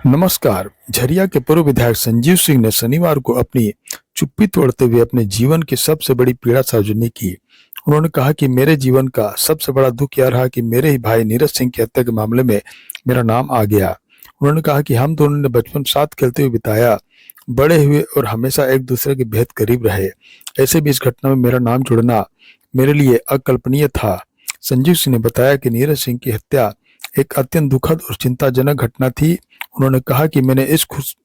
नमस्कार। झरिया के पूर्व विधायक संजीव सिंह ने शनिवार को अपनी चुप्पी तोड़ते हुए अपने जीवन की सबसे बड़ी पीड़ा सार्वजनिक की। उन्होंने कहा कि मेरे जीवन का सबसे बड़ा दुख यह रहा कि मेरे ही भाई नीरज सिंह की हत्या के मामले में मेरा नाम आ गया। उन्होंने कहा कि हम दोनों ने बचपन साथ खेलते हुए बिताया, बड़े हुए और हमेशा एक दूसरे के बेहद करीब रहे। ऐसे भी इस घटना में मेरा नाम जुड़ना मेरे लिए अकल्पनीय था। संजीव सिंह ने बताया कि नीरज सिंह की हत्या एक अत्यंत दुखद और चिंताजनक घटना थी। उन्होंने कहा कि मैंने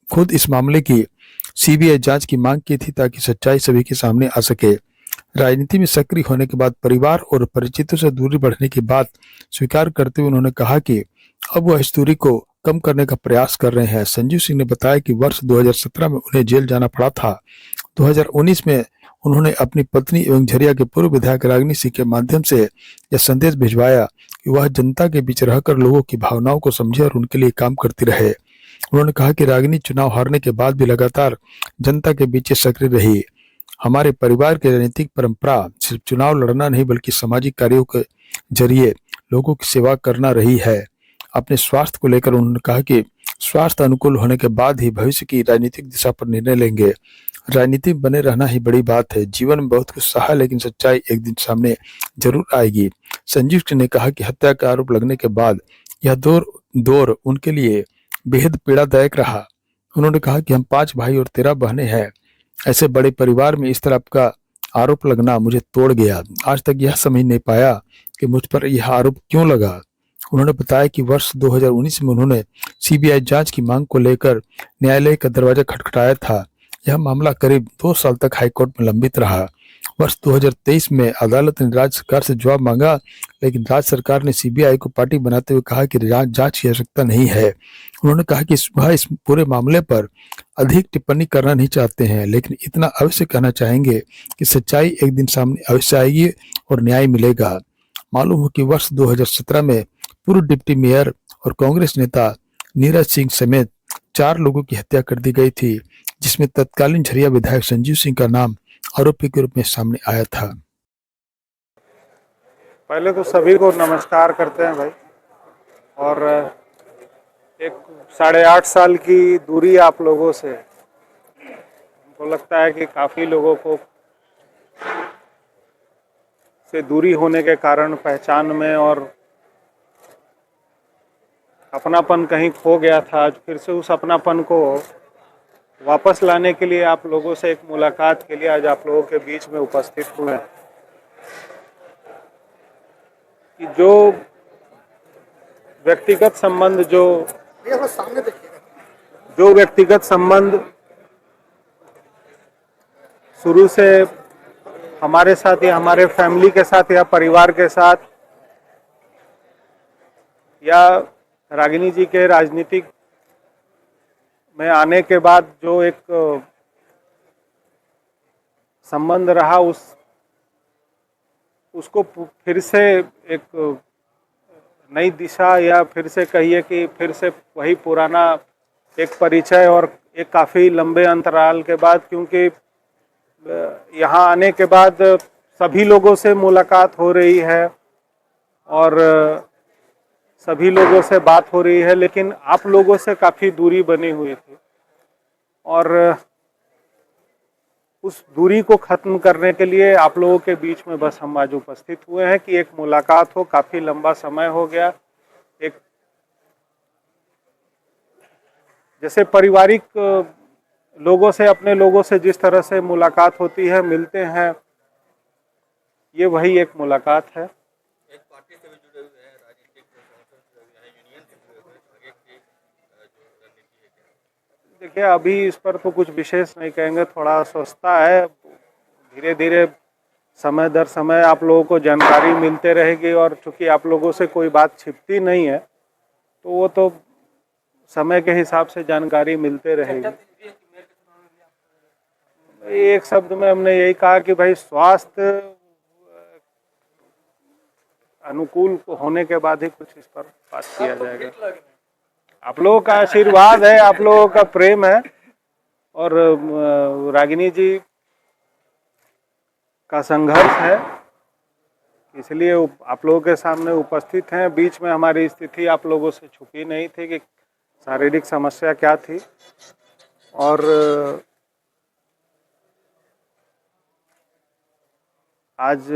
खुद इस मामले की सीबीआई जांच की मांग की थी ताकि सच्चाई सभी के सामने आ सके। राजनीति में सक्रिय होने के बाद परिवार और परिचितों से दूरी बढ़ने की बात स्वीकार करते हुए उन्होंने कहा कि अब वह इस दूरी को कम करने का प्रयास कर रहे हैं। संजीव सिंह ने बताया कि वर्ष 2017 में उन्हें जेल जाना पड़ा था। 2019 में उन्होंने अपनी पत्नी एवं झरिया के पूर्व विधायक रागिनी सिंह के माध्यम से यह संदेश भिजवाया कि वह जनता के बीच रहकर लोगों की भावनाओं को समझे और उनके लिए काम करती रहे। उन्होंने कहा कि रागिनी चुनाव हारने के बाद भी लगातार जनता के बीच सक्रिय रही। हमारे परिवार की राजनीतिक परंपरा सिर्फ चुनाव लड़ना नहीं बल्कि सामाजिक कार्यों के जरिए लोगों की सेवा करना रही है। अपने स्वास्थ्य को लेकर उन्होंने कहा कि स्वास्थ्य अनुकूल होने के बाद ही भविष्य की राजनीतिक दिशा पर निर्णय लेंगे। राजनीति में बने रहना ही बड़ी बात है। जीवन में बहुत कुछ सहा लेकिन सच्चाई एक दिन सामने जरूर आएगी। संजीव सिंह ने कहा कि हत्या का आरोप लगने के बाद यह दौर दौर उनके लिए बेहद पीड़ादायक रहा। उन्होंने कहा कि हम 5 भाई और 13 बहनें हैं। ऐसे बड़े परिवार में इस तरह का आरोप लगना मुझे तोड़ गया। आज तक यह समझ नहीं पाया कि मुझ पर यह आरोप क्यों लगा। उन्होंने बताया कि वर्ष 2019 में उन्होंने सीबीआई जांच की मांग को लेकर न्यायालय का दरवाजा खटखटाया था। यह मामला करीब 2 साल तक हाईकोर्ट में लंबित रहा। वर्ष 2023 में अदालत ने राज्य सरकार से जवाब मांगा, लेकिन राज्य सरकार ने सीबीआई को पार्टी बनाते हुए कहा कि जांच की आवश्यकता नहीं है। उन्होंने कहा कि वह इस पूरे मामले पर अधिक टिप्पणी करना नहीं चाहते हैं, लेकिन इतना अवश्य कहना चाहेंगे कि सच्चाई एक दिन सामने अवश्य आएगी और न्याय मिलेगा। मालूम हो कि वर्ष 2017 में पूर्व डिप्टी मेयर और कांग्रेस नेता नीरज सिंह समेत 4 लोगों की हत्या कर दी गई थी, जिसमें तत्कालीन झरिया विधायक संजीव सिंह का नाम आरोपी के रूप में सामने आया था। पहले तो सभी को नमस्कार करते हैं भाई। और एक 8.5 साल की दूरी आप लोगों से, हमको लगता है कि काफ़ी लोगों को से दूरी होने के कारण पहचान में और अपनापन कहीं खो गया था। आज फिर से उस अपनापन को वापस लाने के लिए आप लोगों से एक मुलाकात के लिए आज आप लोगों के बीच में उपस्थित हुए हैं। कि जो व्यक्तिगत संबंध जो व्यक्तिगत संबंध शुरू से हमारे साथ या हमारे फैमिली के साथ या परिवार के साथ या रागिनी जी के राजनीतिक में आने के बाद जो एक संबंध रहा, उसको फिर से एक नई दिशा या फिर से कहिए कि फिर से वही पुराना एक परिचय और एक काफ़ी लंबे अंतराल के बाद, क्योंकि यहाँ आने के बाद सभी लोगों से मुलाकात हो रही है और सभी लोगों से बात हो रही है, लेकिन आप लोगों से काफ़ी दूरी बनी हुई थी और उस दूरी को ख़त्म करने के लिए आप लोगों के बीच में बस हम आज उपस्थित हुए हैं कि एक मुलाकात हो। काफ़ी लंबा समय हो गया। एक जैसे पारिवारिक लोगों से, अपने लोगों से जिस तरह से मुलाकात होती है, मिलते हैं, ये वही एक मुलाकात है। एक पार्टी से भी जुड़े हुए हैं, राजनीतिक संगठन से जुड़े हैं, यूनियन से जुड़े हुए हैं, आगे की जो रणनीति है। देखिए, अभी इस पर तो कुछ विशेष नहीं कहेंगे, थोड़ा सोचता है। धीरे धीरे समय दर समय आप लोगों को जानकारी मिलते रहेगी और चूंकि आप लोगों से कोई बात छिपती नहीं है, तो वो तो समय के हिसाब से जानकारी मिलते रहेगी। एक शब्द में हमने यही कहा कि भाई स्वास्थ्य अनुकूल होने के बाद ही कुछ इस पर बात किया जाएगा। आप लोगों का आशीर्वाद है, आप लोगों का प्रेम है और रागिनी जी का संघर्ष है, इसलिए आप लोगों के सामने उपस्थित हैं। बीच में हमारी स्थिति आप लोगों से छुपी नहीं थी कि शारीरिक समस्या क्या थी और आज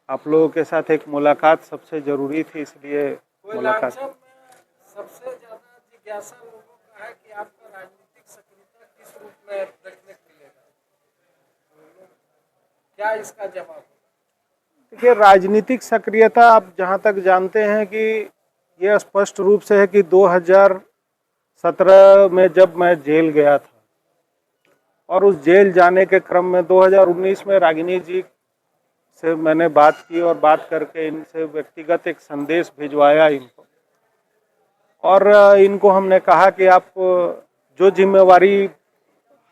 आप लोगों के साथ एक मुलाकात सबसे ज़रूरी थी, इसलिए मुलाकात। सबसे ज्यादा जिज्ञासा लोगों का है कि आपका राजनीतिक सक्रियता किस रूप में देखने को मिलेगा, क्या इसका जवाब? देखिए, राजनीतिक सक्रियता आप जहां तक जानते हैं कि ये स्पष्ट रूप से है कि 2017 में जब मैं जेल गया था और उस जेल जाने के क्रम में 2019 में रागिनी जी से मैंने बात की और बात करके इनसे व्यक्तिगत एक संदेश भिजवाया इनको, और इनको हमने कहा कि आप जो जिम्मेवारी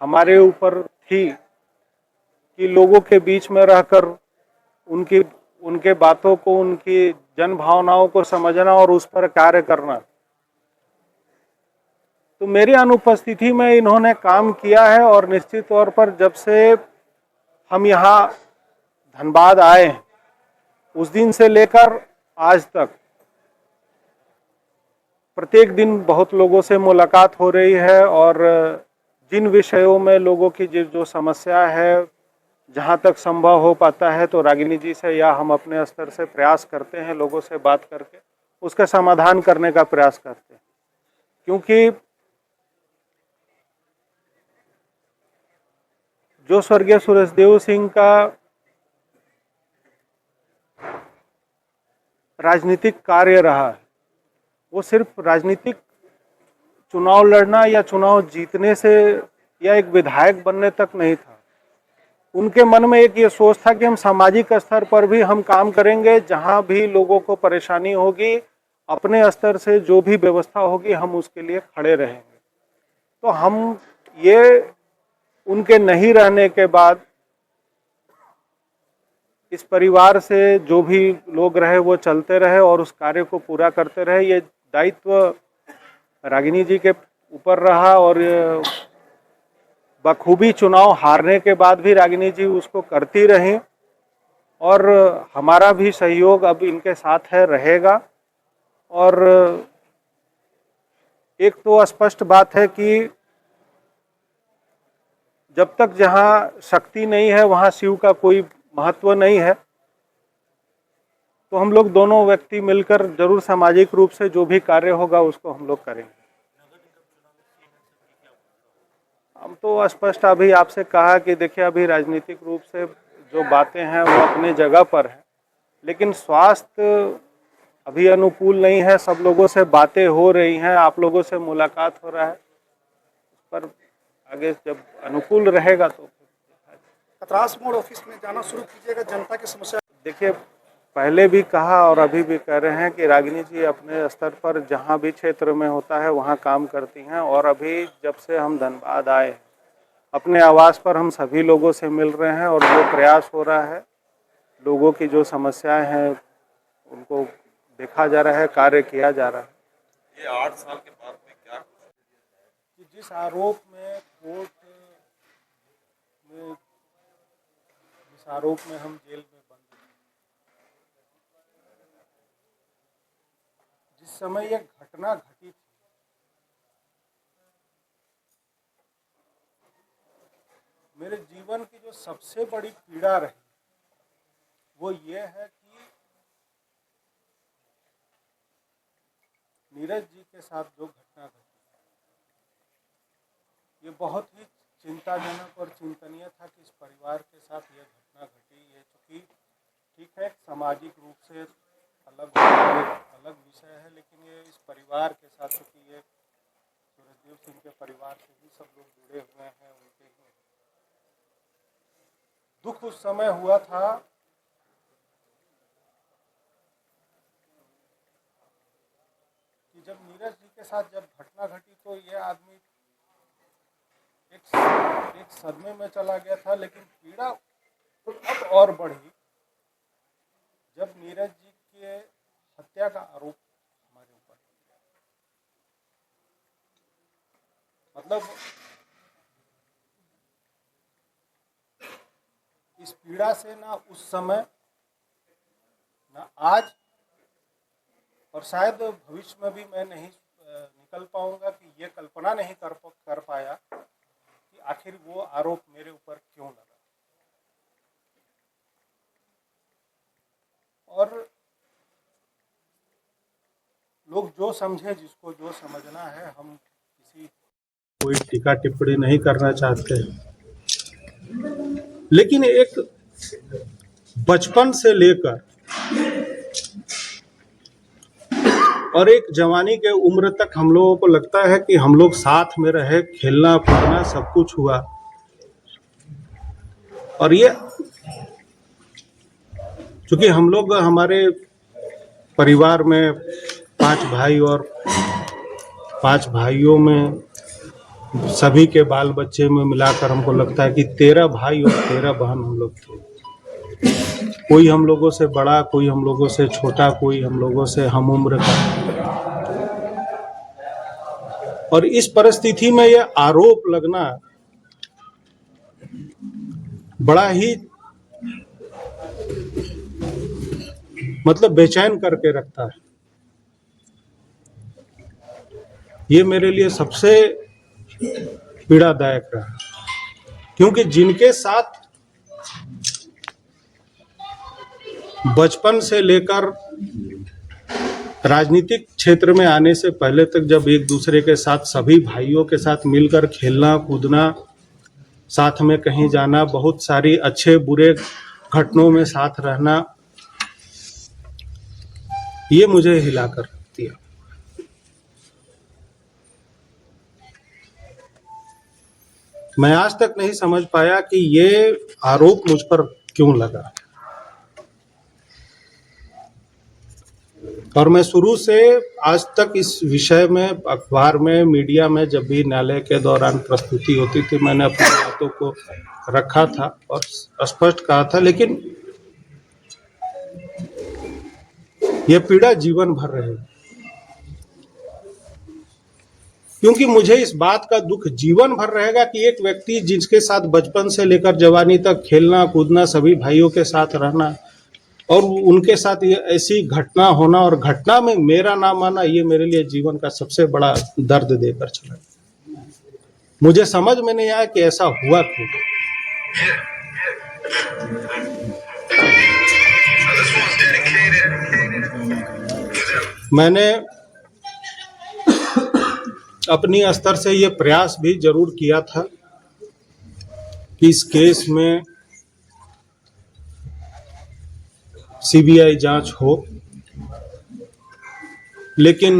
हमारे ऊपर थी कि लोगों के बीच में रहकर उनकी उनके बातों को, उनकी जन भावनाओं को समझना और उस पर कार्य करना, तो मेरी अनुपस्थिति में इन्होंने काम किया है। और निश्चित तौर पर जब से हम यहाँ धनबाद आए हैं उस दिन से लेकर आज तक प्रत्येक दिन बहुत लोगों से मुलाकात हो रही है और जिन विषयों में लोगों की जो समस्या है, जहाँ तक संभव हो पाता है तो रागिनी जी से या हम अपने स्तर से प्रयास करते हैं, लोगों से बात करके उसका समाधान करने का प्रयास करते हैं। क्योंकि जो स्वर्गीय सुरेशदेव सिंह का राजनीतिक कार्य रहा है वो सिर्फ राजनीतिक चुनाव लड़ना या चुनाव जीतने से या एक विधायक बनने तक नहीं था। उनके मन में एक ये सोच था कि हम सामाजिक स्तर पर भी हम काम करेंगे, जहां भी लोगों को परेशानी होगी अपने स्तर से जो भी व्यवस्था होगी हम उसके लिए खड़े रहेंगे। तो हम ये उनके नहीं रहने के बाद इस परिवार से जो भी लोग रहे वो चलते रहे और उस कार्य को पूरा करते रहे। ये दायित्व रागिनी जी के ऊपर रहा और बखूबी चुनाव हारने के बाद भी रागिनी जी उसको करती रहीं और हमारा भी सहयोग अब इनके साथ है, रहेगा। और एक तो स्पष्ट बात है कि जब तक जहाँ शक्ति नहीं है वहाँ शिव का कोई महत्व नहीं है, तो हम लोग दोनों व्यक्ति मिलकर जरूर सामाजिक रूप से जो भी कार्य होगा उसको हम लोग करेंगे। हम तो स्पष्ट अभी आपसे कहा कि देखिए, अभी राजनीतिक रूप से जो बातें हैं वो अपने जगह पर है, लेकिन स्वास्थ्य अभी अनुकूल नहीं है। सब लोगों से बातें हो रही हैं, आप लोगों से मुलाकात हो रहा है, उस पर आगे जब अनुकूल रहेगा तो खतरास मोड़ ऑफिस में जाना शुरू कीजिएगा, जनता की समस्या। देखिए, पहले भी कहा और अभी भी कह रहे हैं कि रागिनी जी अपने स्तर पर जहाँ भी क्षेत्र में होता है वहाँ काम करती हैं। और अभी जब से हम धनबाद आए हैं अपने आवास पर हम सभी लोगों से मिल रहे हैं और जो प्रयास हो रहा है, लोगों की जो समस्याएं हैं उनको देखा जा रहा है, कार्य किया जा रहा है। ये 8 साल के बाद में क्या कि जिस आरोप में कोर्ट में, जिस आरोप में हम जेल में बंद थे, जिस समय यह घटना घटी थी, मेरे जीवन की जो सबसे बड़ी पीड़ा रही वो ये है कि नीरज जी के साथ जो घटना घटी ये बहुत ही चिंताजनक और चिंतनीय था कि इस परिवार के साथ ये घटना घटी। ये चूँकि ठीक है सामाजिक रूप से अलग विषय है, लेकिन ये इस परिवार के साथ, क्योंकि ये सुरेशदेव सिंह के परिवार से भी सब लोग जुड़े हुए हैं, उनके दुख उस समय हुआ था कि जब नीरज जी के साथ जब घटना घटी तो ये आदमी एक सदमे में चला गया था। लेकिन पीड़ा अब और बढ़ी जब नीरज जी के हत्या का आरोप हमारे ऊपर, मतलब इस पीड़ा से ना उस समय ना आज और शायद भविष्य में भी मैं नहीं पाऊंगा कि ये कल्पना नहीं कर पाया कि आखिर वो आरोप मेरे ऊपर क्यों लगा। और लोग जो समझे, जिसको जो समझना है, हम किसी कोई टीका टिप्पणी नहीं करना चाहते हैं, लेकिन एक बचपन से लेकर और एक जवानी के उम्र तक हम लोगों को लगता है कि हम लोग साथ में रहे, खेलना कूदना सब कुछ हुआ। और ये चूंकि हम लोग हमारे परिवार में 5 भाई और 5 भाइयों में सभी के बाल बच्चे में मिलाकर हमको लगता है कि 13 भाई और 13 बहन हम लोग थे। कोई हम लोगों से बड़ा, कोई हम लोगों से छोटा, कोई हम लोगों से हम उम्र का। और इस परिस्थिति में यह आरोप लगना बड़ा ही मतलब बेचैन करके रखता है। ये मेरे लिए सबसे पीड़ादायक रहा, क्योंकि जिनके साथ बचपन से लेकर राजनीतिक क्षेत्र में आने से पहले तक जब एक दूसरे के साथ सभी भाइयों के साथ मिलकर खेलना कूदना, साथ में कहीं जाना, बहुत सारी अच्छे बुरे घटनाओं में साथ रहना, ये मुझे हिला कर दिया। मैं आज तक नहीं समझ पाया कि ये आरोप मुझ पर क्यों लगा। और मैं शुरू से आज तक इस विषय में अखबार में, मीडिया में जब भी न्यायालय के दौरान प्रस्तुति होती थी, मैंने अपनी बातों को रखा था और स्पष्ट कहा था, लेकिन यह पीड़ा जीवन भर रहेगी, क्योंकि मुझे इस बात का दुख जीवन भर रहेगा कि एक व्यक्ति जिसके साथ बचपन से लेकर जवानी तक खेलना कूदना, सभी भाइयों के साथ रहना और उनके साथ ये ऐसी घटना होना और घटना में मेरा नाम आना, ये मेरे लिए जीवन का सबसे बड़ा दर्द देकर चला। मुझे समझ में नहीं आया कि ऐसा हुआ क्यों। मैंने अपनी स्तर से ये प्रयास भी जरूर किया था कि इस केस में सीबीआई जांच हो, लेकिन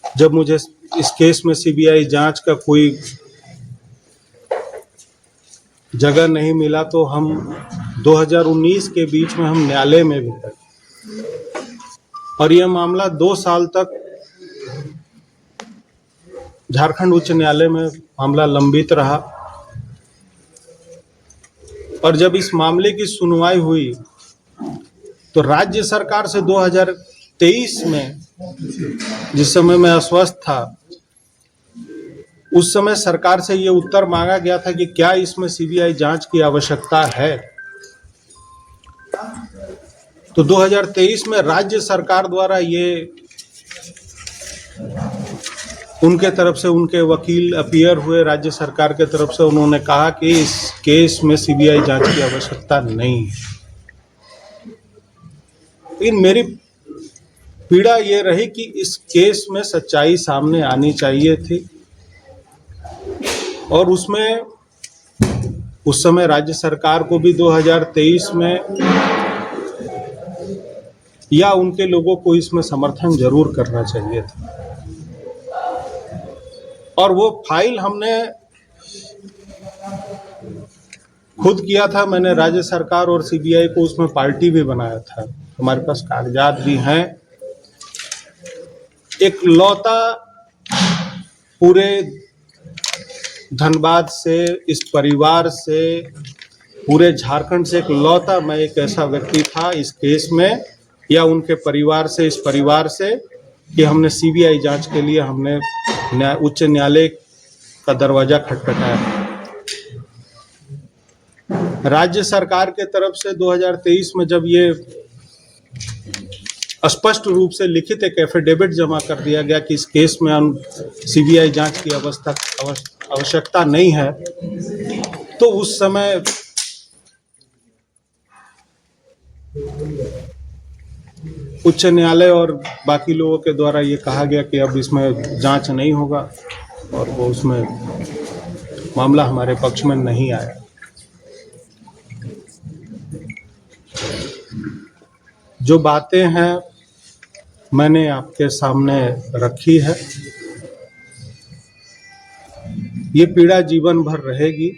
जब मुझे इस केस में सीबीआई जांच का कोई जगह नहीं मिला तो हम 2019 के बीच में हम न्यायालय में भी गए और यह मामला 2 साल तक झारखंड उच्च न्यायालय में मामला लंबित रहा। और जब इस मामले की सुनवाई हुई तो राज्य सरकार से 2023 में, जिस समय मैं अस्वस्थ था, उस समय सरकार से ये उत्तर मांगा गया था कि क्या इसमें सीबीआई जांच की आवश्यकता है। तो 2023 में राज्य सरकार द्वारा ये उनके तरफ से उनके वकील अपीयर हुए राज्य सरकार के तरफ से, उन्होंने कहा कि इस केस में सीबीआई जांच की आवश्यकता नहीं है। लेकिन मेरी पीड़ा ये रही कि इस केस में सच्चाई सामने आनी चाहिए थी और उसमें उस समय राज्य सरकार को भी 2023 में या उनके लोगों को इसमें समर्थन जरूर करना चाहिए था। और वो फाइल हमने खुद किया था, मैंने राज्य सरकार और सीबीआई को उसमें पार्टी भी बनाया था, हमारे पास कागजात भी हैं। एक लौता पूरे धनबाद से, इस परिवार से, पूरे झारखंड से एक लौता मैं एक ऐसा व्यक्ति था इस केस में या उनके परिवार से, इस परिवार से, कि हमने सीबीआई जांच के लिए हमने उच्च न्यायालय का दरवाजा खटखटाया। राज्य सरकार के तरफ से 2023 में जब ये स्पष्ट रूप से लिखित एक एफिडेविट जमा कर दिया गया कि इस केस में सीबीआई जांच की आवश्यकता नहीं है, तो उस समय उच्च न्यायालय और बाकी लोगों के द्वारा ये कहा गया कि अब इसमें जांच नहीं होगा, और वो उसमें मामला हमारे पक्ष में नहीं आया। जो बातें हैं मैंने आपके सामने रखी है। ये पीड़ा जीवन भर रहेगी।